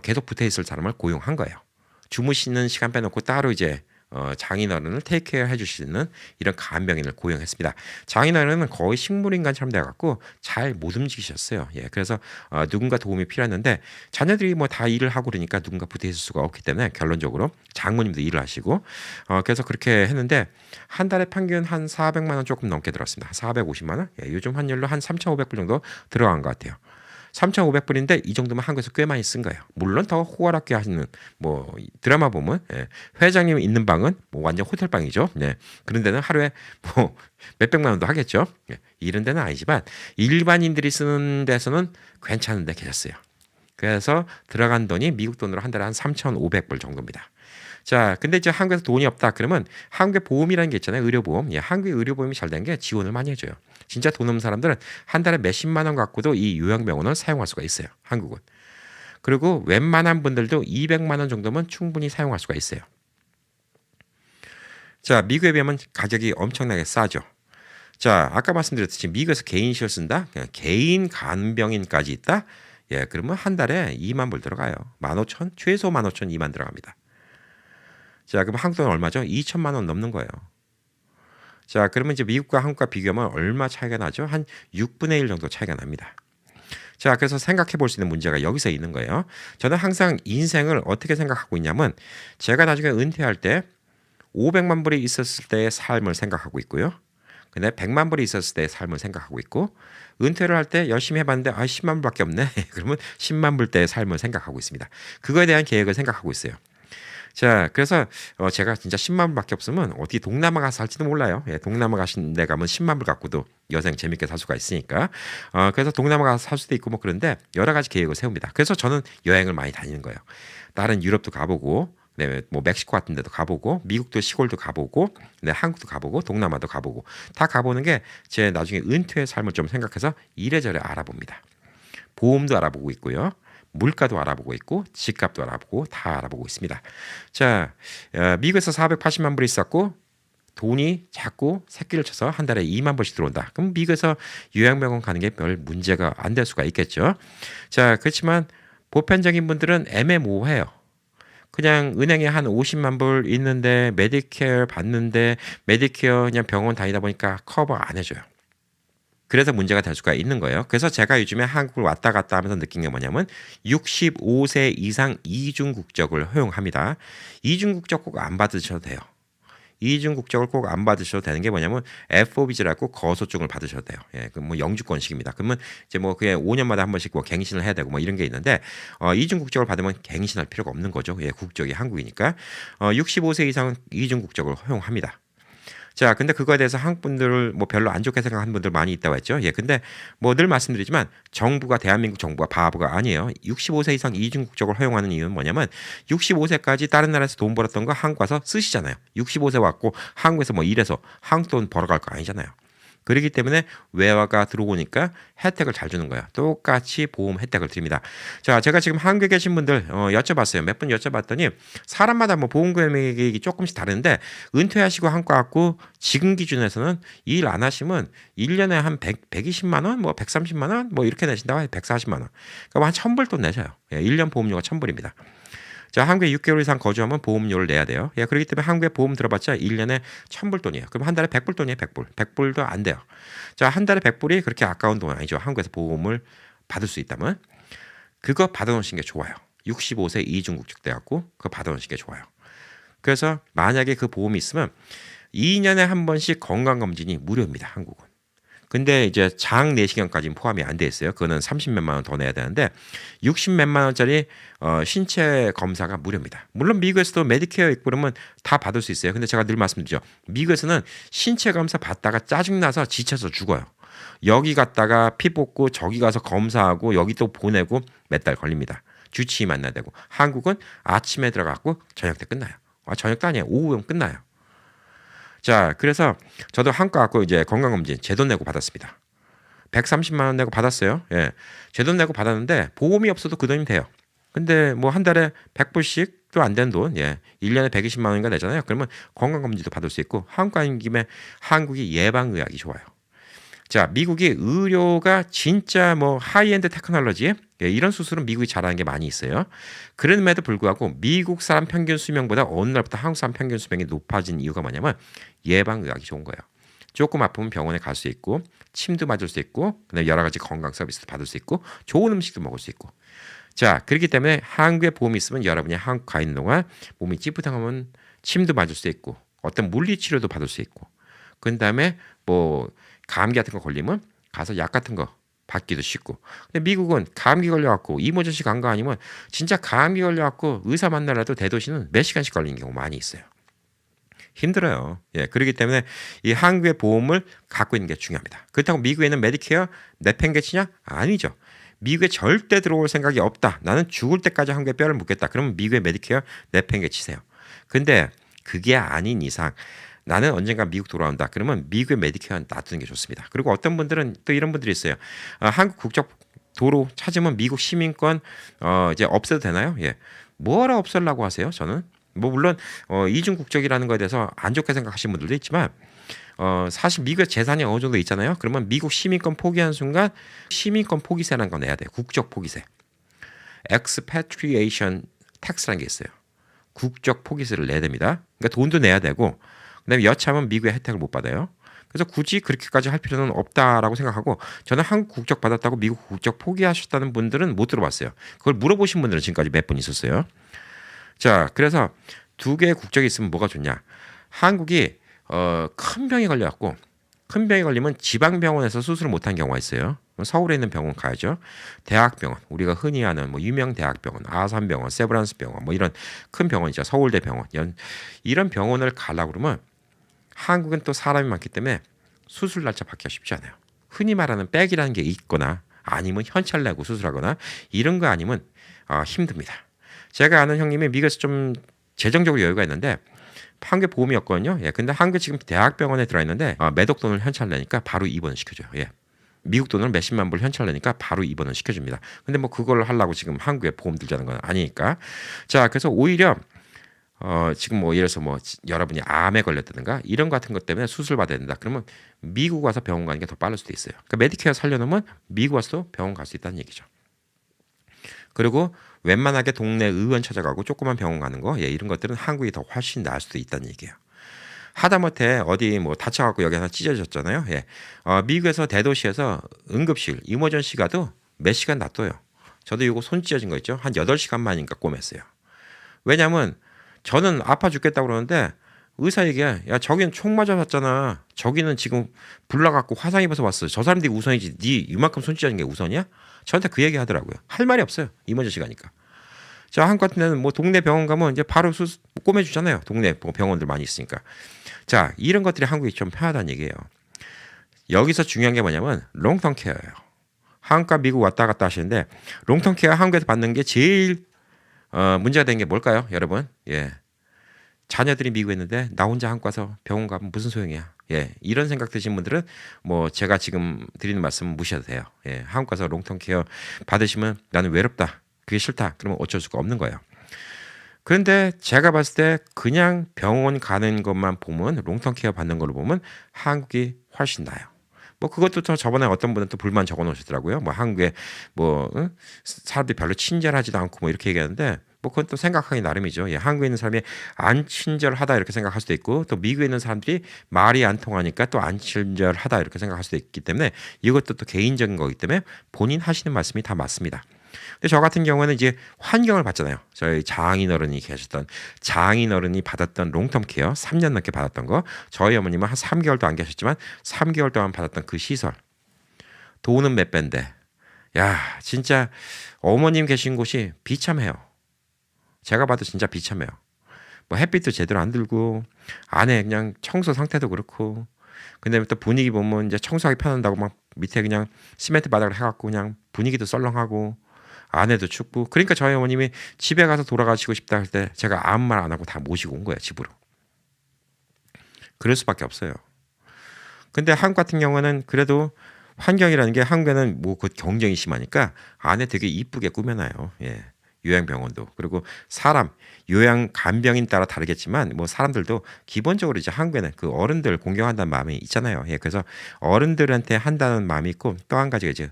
계속 붙어있을 사람을 고용한 거예요. 주무시는 시간 빼놓고 따로 이제 장인어른을 테이크케어 해줄 수 있는 이런 간병인을 고용했습니다. 장인어른은 거의 식물인간처럼 돼갖고 잘 못 움직이셨어요. 예, 그래서 누군가 도움이 필요했는데 자녀들이 뭐 다 일을 하고 그러니까 누군가 붙어 있을 수가 없기 때문에 결론적으로 장모님도 일을 하시고 그래서 그렇게 했는데 한 달에 평균 한 400만 원 조금 넘게 들었습니다. 450만 원? 예, 요즘 환율로 한 3,500불 정도 들어간 것 같아요. 3,500불인데 이 정도면 한국에서 꽤 많이 쓴 거예요. 물론 더 호화롭게 하시는 뭐 드라마 보면 회장님 있는 방은 뭐 완전 호텔 방이죠. 그런 데는 하루에 뭐 몇백만 원도 하겠죠. 이런 데는 아니지만 일반인들이 쓰는 데서는 괜찮은 데 계셨어요. 그래서 들어간 돈이 미국 돈으로 한 달에 한 3,500불 정도입니다. 자, 근데 이제 한국에서 돈이 없다 그러면 한국의 보험이라는 게 있잖아요. 의료보험. 한국의 의료보험이 잘 된 게 지원을 많이 해줘요. 진짜 돈 없는 사람들은 한 달에 몇십만 원 갖고도 이 요양병원을 사용할 수가 있어요. 한국은. 그리고 웬만한 분들도 200만 원 정도면 충분히 사용할 수가 있어요. 자, 미국에 비하면 가격이 엄청나게 싸죠. 자, 아까 말씀드렸듯이 미국에서 개인실 쓴다? 개인 간병인까지 있다? 예, 그러면 한 달에 2만 불 들어가요. 15,000? 최소 15,000, 2만 들어갑니다. 자, 그럼 한국 돈 얼마죠? 2천만 원 넘는 거예요. 자, 그러면 이제 미국과 한국과 비교하면 얼마 차이가 나죠? 한 6분의 1 정도 차이가 납니다. 자, 그래서 생각해 볼 수 있는 문제가 여기서 있는 거예요. 저는 항상 인생을 어떻게 생각하고 있냐면 제가 나중에 은퇴할 때 500만 불이 있었을 때의 삶을 생각하고 있고요. 근데 100만 불이 있었을 때의 삶을 생각하고 있고 은퇴를 할 때 열심히 해봤는데 10만 불밖에 없네. 그러면 10만 불 때의 삶을 생각하고 있습니다. 그거에 대한 계획을 생각하고 있어요. 자, 그래서 제가 진짜 10만 불밖에 없으면 어떻게 동남아 가서 살지도 몰라요. 예, 동남아 가신 데 가면 10만 불 갖고도 여생 재밌게 살 수가 있으니까. 그래서 동남아 가서 살 수도 있고 뭐 그런데 여러 가지 계획을 세웁니다. 그래서 저는 여행을 많이 다니는 거예요. 다른 유럽도 가보고, 네, 뭐 멕시코 같은 데도 가보고, 미국도 시골도 가보고, 네, 한국도 가보고, 동남아도 가보고, 다 가보는 게 제 나중에 은퇴의 삶을 좀 생각해서 이래저래 알아봅니다. 보험도 알아보고 있고요. 물가도 알아보고 있고 집값도 알아보고 다 알아보고 있습니다. 자, 미국에서 480만 불이 있었고 돈이 자꾸 새끼를 쳐서 한 달에 2만 불씩 들어온다. 그럼 미국에서 요양병원 가는 게 별 문제가 안 될 수가 있겠죠. 자, 그렇지만 보편적인 분들은 애매모호해요. 그냥 은행에 한 50만 불 있는데 메디케어 받는데 메디케어 그냥 병원 다니다 보니까 커버 안 해줘요. 그래서 문제가 될 수가 있는 거예요. 그래서 제가 요즘에 한국을 왔다 갔다 하면서 느낀 게 뭐냐면 65세 이상 이중 국적을 허용합니다. 이중 국적 꼭 안 받으셔도 돼요. 이중 국적을 꼭 안 받으셔도 되는 게 뭐냐면 F4비자라고 거소증을 받으셔도 돼요. 예, 그 뭐 영주권식입니다. 그러면 이제 뭐 그게 5년마다 한 번씩 뭐 갱신을 해야 되고 뭐 이런 게 있는데 이중 국적을 받으면 갱신할 필요가 없는 거죠. 예, 국적이 한국이니까 65세 이상은 이중 국적을 허용합니다. 자, 근데 그거에 대해서 한국 분들을 뭐 별로 안 좋게 생각하는 분들 많이 있다고 했죠. 예, 근데 뭐 늘 말씀드리지만 정부가 대한민국 정부가 바보가 아니에요. 65세 이상 이중 국적을 허용하는 이유는 뭐냐면 65세까지 다른 나라에서 돈 벌었던 거 한국 와서 쓰시잖아요. 65세 왔고 한국에서 뭐 일해서 한국 돈 벌어갈 거 아니잖아요. 그렇기 때문에 외화가 들어오니까 혜택을 잘 주는 거야. 똑같이 보험 혜택을 드립니다. 자, 제가 지금 한국에 계신 분들 여쭤봤어요. 몇 분 여쭤봤더니 사람마다 뭐 보험 금액이 조금씩 다른데 은퇴하시고 한국 갖고 지금 기준에서는 일 안 하시면 1년에 한 120만 원, 뭐 130만 원, 뭐 이렇게 내신다고 해요. 140만 원. 그러니까 한 1,000불 돈 내셔요. 예, 1년 보험료가 1,000불입니다. 자, 한국에 6개월 이상 거주하면 보험료를 내야 돼요. 예, 그렇기 때문에 한국에 보험 들어봤자 1년에 1,000불 돈이에요. 그럼 한 달에 100불 돈이에요. 100불. 100불도 안 돼요. 자, 한 달에 100불이 그렇게 아까운 돈 아니죠. 한국에서 보험을 받을 수 있다면 그거 받아놓으신 게 좋아요. 65세 이중국적 돼갖고 그거 받아놓으신 게 좋아요. 그래서 만약에 그 보험이 있으면 2년에 한 번씩 건강검진이 무료입니다. 한국은. 근데 이제 장 내시경까지는 포함이 안 돼 있어요. 그거는 30몇만 원 더 내야 되는데 60몇만 원짜리 신체 검사가 무료입니다. 물론 미국에서도 메디케어 있고 그러면 다 받을 수 있어요. 근데 제가 늘 말씀드리죠. 미국에서는 신체 검사 받다가 짜증나서 지쳐서 죽어요. 여기 갔다가 피 뽑고 저기 가서 검사하고 여기 또 보내고 몇 달 걸립니다. 주치의 만나야 되고. 한국은 아침에 들어가고 저녁 때 끝나요. 저녁도 아니에요. 오후면 끝나요. 자, 그래서 저도 한과 갖고 이제 건강검진 제 돈 내고 받았습니다. 130만 원 내고 받았어요. 예. 제 돈 내고 받았는데 보험이 없어도 그 돈이 돼요. 근데 뭐 한 달에 100불씩도 안 되는 돈, 예. 1년에 120만 원인가 내잖아요. 그러면 건강검진도 받을 수 있고 한과인 김에 한국이 예방의학이 좋아요. 자, 미국이 의료가 진짜 뭐 하이엔드 테크놀로지 이런 수술은 미국이 잘하는 게 많이 있어요. 그럼에도 불구하고 미국 사람 평균 수명보다 어느 날부터 한국 사람 평균 수명이 높아진 이유가 뭐냐면 예방의학이 좋은 거예요. 조금 아프면 병원에 갈 수 있고 침도 맞을 수 있고 그다음에 여러 가지 건강 서비스도 받을 수 있고 좋은 음식도 먹을 수 있고. 자, 그렇기 때문에 한국에 보험이 있으면 여러분이 한국 가 있는 동안 몸이 찌뿌둥하면 침도 맞을 수 있고 어떤 물리치료도 받을 수 있고 그다음에 뭐 감기 같은 거 걸리면 가서 약 같은 거 받기도 쉽고. 근데 미국은 감기 걸려갖고 이모저씨 간 거 아니면 진짜 감기 걸려갖고 의사 만나려도 대도시는 몇 시간씩 걸리는 경우 많이 있어요. 힘들어요. 예, 그렇기 때문에 이 한국의 보험을 갖고 있는 게 중요합니다. 그렇다고 미국에 있는 메디케어 내팽개치냐? 아니죠. 미국에 절대 들어올 생각이 없다. 나는 죽을 때까지 한국에 뼈를 묻겠다. 그러면 미국의 메디케어 내팽개치세요. 근데 그게 아닌 이상 나는 언젠가 미국 돌아온다. 그러면 미국의 메디케어 놔두는 게 좋습니다. 그리고 어떤 분들은 또 이런 분들이 있어요. 한국 국적 도로 찾으면 미국 시민권 이제 없애도 되나요? 예. 뭐하러 없애려고 하세요? 저는 뭐 물론 이중 국적이라는 거에 대해서 안 좋게 생각하시는 분들도 있지만 사실 미국의 재산이 어느 정도 있잖아요. 그러면 미국 시민권 포기하는 순간 시민권 포기세라는 거 내야 돼요. 국적 포기세. expatriation tax라는 게 있어요. 국적 포기세를 내야 됩니다. 그러니까 돈도 내야 되고 그다음에 여차하면 미국의 혜택을 못 받아요. 그래서 굳이 그렇게까지 할 필요는 없다라고 생각하고 저는 한국 국적 받았다고 미국 국적 포기하셨다는 분들은 못 들어봤어요. 그걸 물어보신 분들은 지금까지 몇 분 있었어요. 자, 그래서 두 개의 국적이 있으면 뭐가 좋냐? 한국이 큰 병이 걸려갖고 큰 병이 걸리면 지방병원에서 수술을 못한 경우가 있어요. 서울에 있는 병원 가야죠. 대학병원, 우리가 흔히 아는 뭐 유명 대학병원, 아산병원, 세브란스병원, 뭐 이런 큰 병원이죠. 서울대 병원, 이런 병원을 가려고 그러면 한국은 또 사람이 많기 때문에 수술 날짜 받기가 쉽지 않아요. 흔히 말하는 백이라는 게 있거나 아니면 현찰 내고 수술하거나 이런 거 아니면 힘듭니다. 제가 아는 형님이 미국에서 좀 재정적으로 여유가 있는데 한국에 보험이 없거든요. 예, 근데 한국에 지금 대학병원에 들어 있는데 매독 돈을 현찰 내니까 바로 입원을 시켜줘요. 예. 미국 돈을 몇십만 불 현찰 내니까 바로 입원을 시켜줍니다. 근데 뭐 그걸 하려고 지금 한국에 보험 들자는 건 아니니까. 자, 그래서 오히려 지금 뭐 예를 들어서 뭐 여러분이 암에 걸렸다든가 이런 같은 것 때문에 수술 받아야 된다. 그러면 미국 와서 병원 가는 게 더 빠를 수도 있어요. 그러니까 메디케어 살려놓으면 미국 와서도 병원 갈 수 있다는 얘기죠. 그리고 웬만하게 동네 의원 찾아가고 조그만 병원 가는 거, 예, 이런 것들은 한국이 더 훨씬 나을 수도 있다는 얘기예요. 하다못해 어디 뭐 다쳐갖고 여기 하나 찢어졌잖아요. 예. 미국에서 대도시에서 응급실, 이머전시 가도 몇 시간 놔둬요. 저도 이거 손 찢어진 거 있죠. 한 8시간 만인가 꼬맸어요. 왜냐면 저는 아파 죽겠다고 그러는데 의사에게 야 저기는 총 맞아 왔잖아. 저기는 지금 불나갖고 화상 입어서 왔어. 저 사람들이 우선이지. 네 이만큼 손 찢어진 게 우선이야? 저한테 그 얘기 하더라고요. 할 말이 없어요. 이머전시 가니까. 자, 한국 같은 데는 뭐 동네 병원 가면 이제 바로 꼬매주잖아요. 동네 병원들 많이 있으니까. 자, 이런 것들이 한국이 좀 편하다는 얘기예요. 여기서 중요한 게 뭐냐면 롱텀 케어예요. 한국과 미국 왔다 갔다 하시는데 롱텀 케어 한국에서 받는 게 제일 문제가 되는 게 뭘까요, 여러분? 예, 자녀들이 미국에 있는데 나 혼자 한국 가서 병원 가면 무슨 소용이야? 예, 이런 생각 드신 분들은 뭐 제가 지금 드리는 말씀 무시해도 돼요. 예, 한국 가서 롱텀 케어 받으시면 나는 외롭다, 그게 싫다, 그러면 어쩔 수가 없는 거예요. 그런데 제가 봤을 때 그냥 병원 가는 것만 보면 롱텀 케어 받는 걸로 보면 한국이 훨씬 나아요. 뭐 그것도 또 저번에 어떤 분은 또 불만 적어 놓으시더라고요. 뭐 한국에 뭐 사람들이 별로 친절하지도 않고 뭐 이렇게 얘기하는데 뭐 그건 또 생각하기 나름이죠. 예, 한국에 있는 사람이 안 친절하다 이렇게 생각할 수도 있고 또 미국에 있는 사람들이 말이 안 통하니까 또 안 친절하다 이렇게 생각할 수도 있기 때문에 이것도 또 개인적인 거기 때문에 본인 하시는 말씀이 다 맞습니다. 근데 저 같은 경우는 이제 환경을 봤잖아요. 저희 장인어른이 계셨던 장인어른이 받았던 롱텀 케어 3년 넘게 받았던 거, 저희 어머님은 한 3개월도 안 계셨지만 3개월 동안 받았던 그 시설, 돈은 몇 배인데 야 진짜 어머님 계신 곳이 비참해요. 제가 봐도 진짜 비참해요. 뭐 햇빛도 제대로 안 들고 안에 그냥 청소 상태도 그렇고, 근데 또 분위기 보면 이제 청소하기 편한다고 막 밑에 그냥 시멘트 바닥을 해갖고 그냥 분위기도 썰렁하고 안에도 춥고, 그러니까 저희 어머님이 집에 가서 돌아가시고 싶다 할 때 제가 아무 말 안 하고 다 모시고 온 거예요, 집으로. 그럴 수밖에 없어요. 근데 한국 같은 경우는 그래도 환경이라는 게 한국에는 뭐 그 경쟁이 심하니까 안에 되게 이쁘게 꾸며놔요. 예. 요양병원도. 그리고 사람, 요양 간병인 따라 다르겠지만 뭐 사람들도 기본적으로 이제 한국에는 그 어른들 공경한다는 마음이 있잖아요. 예. 그래서 어른들한테 한다는 마음이 있고, 또 한 가지가 이제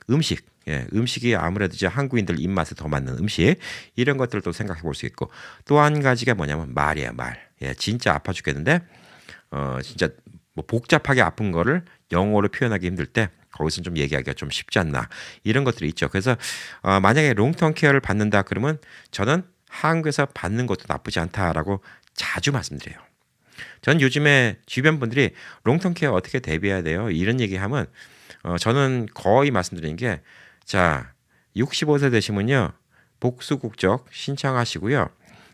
음식. 예, 음식이 아무래도 이제 한국인들 입맛에 더 맞는 음식, 이런 것들도 생각해 볼 수 있고, 또 한 가지가 뭐냐면 말이에요, 말. 예, 진짜 아파 죽겠는데 진짜 뭐 복잡하게 아픈 거를 영어로 표현하기 힘들 때 거기서 좀 얘기하기가 좀 쉽지 않나, 이런 것들이 있죠. 그래서 만약에 롱텀 케어를 받는다 그러면 저는 한국에서 받는 것도 나쁘지 않다라고 자주 말씀드려요. 전 요즘에 주변 분들이 롱텀 케어 어떻게 대비해야 돼요? 이런 얘기하면 저는 거의 말씀드리는 게, 자, 65세 되시면요 복수 국적 신청하시고요,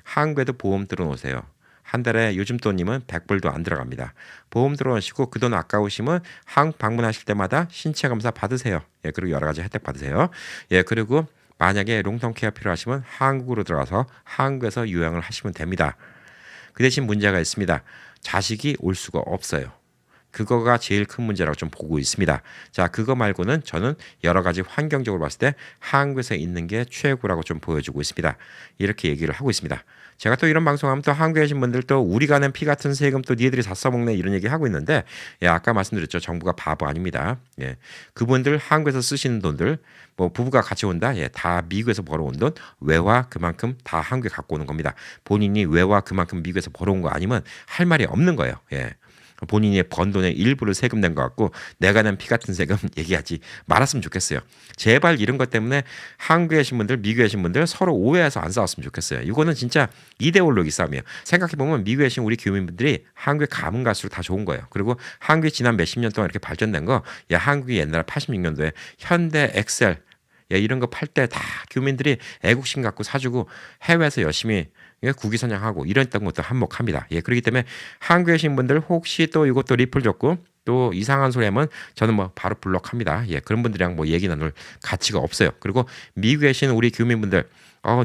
한국에도 보험 들어놓으세요. 한 달에 요즘 돈이면 100불도 안 들어갑니다. 보험 들어놓으시고 그 돈 아까우시면 한국 방문하실 때마다 신체 검사 받으세요. 예, 그리고 여러 가지 혜택 받으세요. 예, 그리고 만약에 롱텀 케어 필요하시면 한국으로 들어가서 한국에서 요양을 하시면 됩니다. 그 대신 문제가 있습니다. 자식이 올 수가 없어요. 그거가 제일 큰 문제라고 좀 보고 있습니다. 자, 그거 말고는 저는 여러 가지 환경적으로 봤을 때 한국에서 있는 게 최고라고 좀 보여주고 있습니다. 이렇게 얘기를 하고 있습니다. 제가 또 이런 방송하면 또 한국에 계신 분들 또 우리가 낸 피 같은 세금 또 니들이 다 써먹네 이런 얘기 하고 있는데, 예, 아까 말씀드렸죠. 정부가 바보 아닙니다. 예, 그분들 한국에서 쓰시는 돈들, 뭐 부부가 같이 온다, 예, 다 미국에서 벌어온 돈, 외화 그만큼 다 한국에 갖고 오는 겁니다. 본인이 외화 그만큼 미국에서 벌어온 거 아니면 할 말이 없는 거예요. 예. 본인이 번 돈의 일부를 세금 낸 것 같고 내가 낸 피 같은 세금 얘기하지 말았으면 좋겠어요. 제발 이런 것 때문에 한국에 계신 분들, 미국에 계신 분들 서로 오해해서 안 싸웠으면 좋겠어요. 이거는 진짜 이데올로기 싸움이에요. 생각해보면 미국에 계신 우리 교민분들이 한국에 가면 갈수록 다 좋은 거예요. 그리고 한국이 지난 몇십 년 동안 이렇게 발전된 거, 야, 한국이 옛날 86년도에 현대 엑셀 야, 이런 거 팔 때 다 교민들이 애국심 갖고 사주고 해외에서 열심히 국위선양하고 이랬던 것도 한몫합니다. 예, 그렇기 때문에 한국에 계신 분들 혹시 또 이것도 리플 줬고 또 이상한 소리 하면 저는 뭐 바로 블럭합니다. 예, 그런 분들이랑 뭐 얘기 나눌 가치가 없어요. 그리고 미국에 계신 우리 교민분들,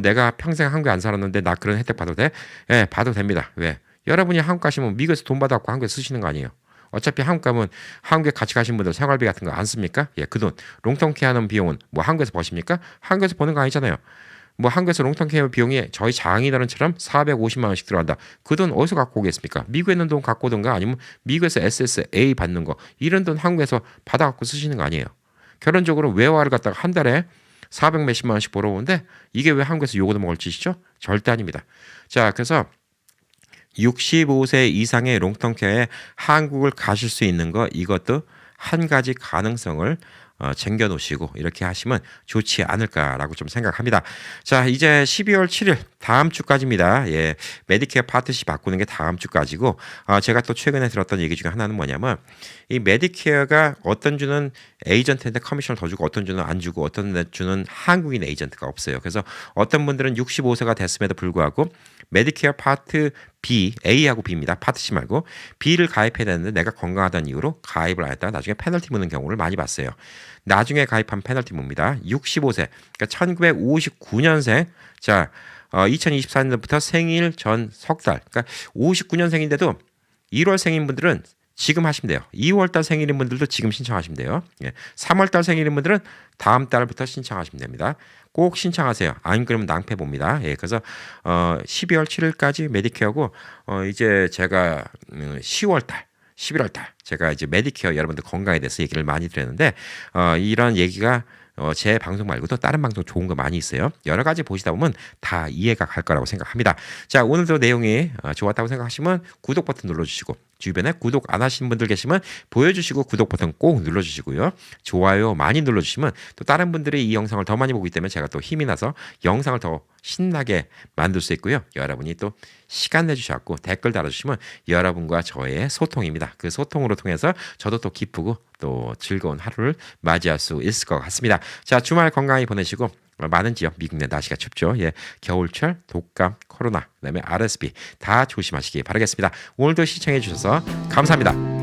내가 평생 한국에 안 살았는데 나 그런 혜택 받아도 돼? 예, 받아도 됩니다. 왜? 여러분이 한국 가시면 미국에서 돈 받아갖고 한국에 쓰시는 거 아니에요? 어차피 한국 가면 한국에 같이 가신 분들 생활비 같은 거 안 씁니까? 예, 그 돈 롱텀케어 하는 비용은 뭐 한국에서 버십니까? 한국에서 버는 거 아니잖아요. 뭐 한국에서 롱텀케어 비용이 저희 장인어른처럼 450만 원씩 들어간다. 그 돈 어디서 갖고 오겠습니까? 미국에 있는 돈 갖고 오든가 아니면 미국에서 SSA 받는 거 이런 돈 한국에서 받아갖고 쓰시는 거 아니에요. 결론적으로 외화를 갖다가 한 달에 400 몇십만 원씩 벌어오는데 이게 왜 한국에서 요거도 먹을 짓이죠? 절대 아닙니다. 자, 그래서 65세 이상의 롱텀케어에 한국을 가실 수 있는 거 이것도 한 가지 가능성을 챙겨 놓으시고 이렇게 하시면 좋지 않을까라고 좀 생각합니다. 자, 이제 12월 7일 다음 주까지입니다. 예, 메디케어 파트 C 바꾸는 게 다음 주까지고 제가 또 최근에 들었던 얘기 중에 하나는 뭐냐면 이 메디케어가 어떤 주는 에이전트한테 커미션을 더 주고 어떤 주는 안 주고 어떤 주는 한국인 에이전트가 없어요. 그래서 어떤 분들은 65세가 됐음에도 불구하고 메디케어 파트 B, A하고 B입니다. 파트 C 말고 B를 가입해야 되는데 내가 건강하다는 이유로 가입을 안 했다가 나중에 페널티 무는 경우를 많이 봤어요. 나중에 가입한 페널티 뭡니다. 65세, 그러니까 1959년생, 자 2024년부터 생일 전 석 달, 그러니까 59년생인데도 1월생인 분들은 지금 하시면 돼요. 2월달 생일인 분들도 지금 신청하시면 돼요. 예. 3월달 생일인 분들은 다음 달부터 신청하시면 됩니다. 꼭 신청하세요. 안 그러면 낭패 봅니다. 예, 그래서 12월 7일까지 메디케어고 이제 제가 10월달 11월달 제가 이제 메디케어 여러분들 건강에 대해서 얘기를 많이 드렸는데 이런 얘기가 제 방송 말고도 다른 방송 좋은 거 많이 있어요. 여러 가지 보시다 보면 다 이해가 갈 거라고 생각합니다. 자, 오늘도 내용이 좋았다고 생각하시면 구독 버튼 눌러주시고 주변에 구독 안 하신 분들 계시면 보여주시고 구독 버튼 꼭 눌러주시고요. 좋아요 많이 눌러주시면 또 다른 분들이 이 영상을 더 많이 보기 때문에 제가 또 힘이 나서 영상을 더 신나게 만들 수 있고요. 여러분이 또 시간 내주셔서 댓글 달아주시면 여러분과 저의 소통입니다. 그 소통으로 통해서 저도 또 기쁘고 또 즐거운 하루를 맞이할 수 있을 것 같습니다. 자, 주말 건강히 보내시고 많은 지역 미국 내 날씨가 춥죠. 예, 겨울철, 독감, 코로나, 그다음에 RSV 다 조심하시기 바라겠습니다. 오늘도 시청해 주셔서 감사합니다.